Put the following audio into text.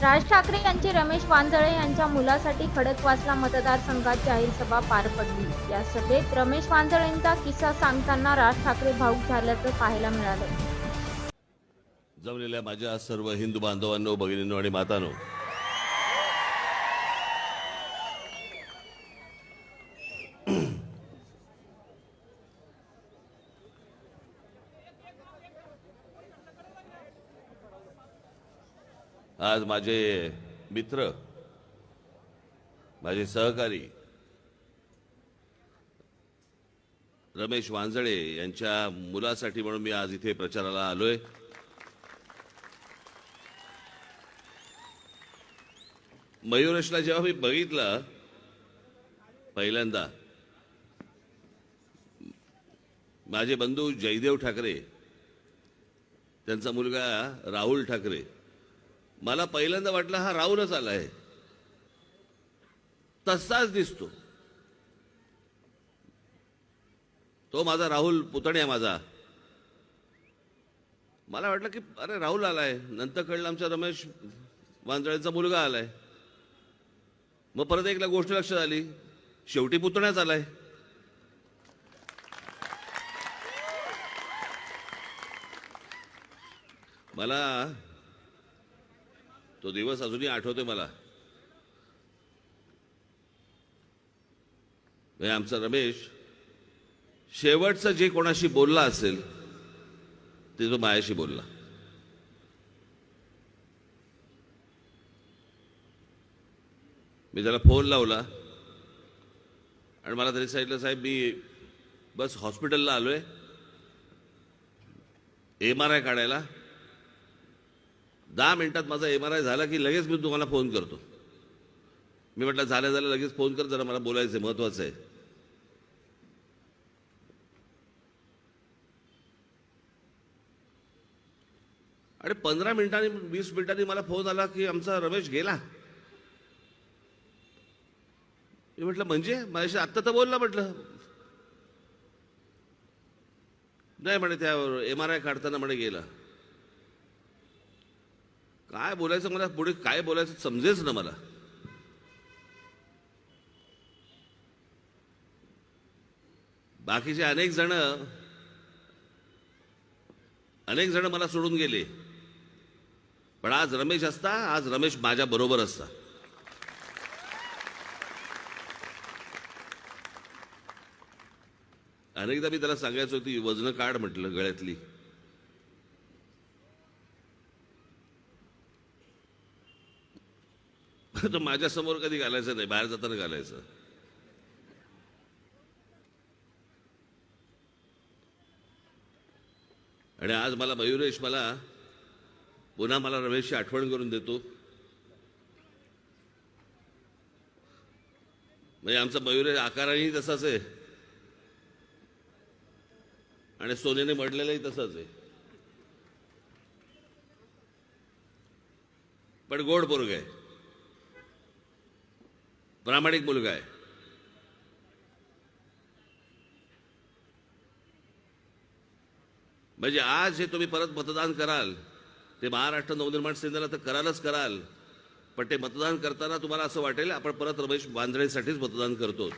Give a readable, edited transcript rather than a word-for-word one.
राज ठाकरे यांची रमेश वांजळे यांच्या मुलासाठी खडकवासला मतदारसंघात जाहीर सभा पार पडली। या सभेत रमेश वांजळेंचा किस्सा सांगताना राज ठाकरे भावुक झाल्याचं पाहायला मिळालं। जमलेल्या माझ्या सर्व हिंदू बांधवांनो, भगिनींनो आणि मातांनो, आज माझे मित्र, माझे सहकारी रमेश वांजळे यांच्या मुलासाठी म्हणून मी आज इथे प्रचाराला आलोय। मयुरेशला जेव्हा मी बघितलं पहिल्यांदा, माझे बंधू जयदेव ठाकरे, त्यांचा मुलगा राहुल ठाकरे, मला पहिल्यांदा वाटलं हा राहुलच आलाय, तसाच दिसतो तो माझा राहुल पुतण्या माझा। मला वाटलं की अरे राहुल आलाय, नंतर कळलं आमचा रमेश वांजळेंचा मुलगा आलाय। मग परत एकला गोष्ट लक्षात आली, शेवटी पुतण्याच आलाय। मला तो दिवस अजूनही आठवतोय मला। आमचा रमेश शेवटचं जे कोणाशी बोलला असेल ते तो माझ्याशी बोलला। मी त्याला फोन लावला आणि मला तरी सांगितलं, साहेब मी बस हॉस्पिटलला आलोय MRI काढायला, 10 मिनिटात माझा MRI झाला की लगेच मी तुम्हाला फोन करतो। मी म्हटलं झाल्या लगेच फोन कर, जरा मला बोलायचं आहे, महत्वाचं आहे। आणि 15 मिनिटांनी 20 मिनिटांनी मला फोन आला की आमचा रमेश गेला। मी म्हटलं म्हणजे माझ्याशी आत्ता तर बोलला, म्हटलं नाही म्हणे त्या MRI काढताना म्हणे गेला। काय बोलायचं, मला पुढे काय बोलायचं समजेच ना मला। बाकीचे अनेक जण मला सोडून गेले, पण आज रमेश असता, आज रमेश माझ्या बरोबर असता। अनेकदा मी त्याला सांगायचो ती वजन काढ म्हटलं गळ्यातली। तो माझ्या समोर कधी घालायचं नाही, बाहेर जाताना घालायचं। आणि आज मला मयुरेश पुन्हा मला रमेशची आठवण करून देतो। म्हणजे आमचा मयुरेश आकारानेही तसाच आहे आणि सोन्याने मडलेलाही तसाच आहे, पण गोड पोरगा आहे, प्रामाणिक मुलगा आहे। म्हणजे आज हे तुम्ही परत मतदान कराल ते महाराष्ट्र नवनिर्माण सेनेला तर करालच कराल, पण ते मतदान करताना तुम्हाला असं वाटेल आपण परत रमेश वांजळेसाठीच मतदान करतो।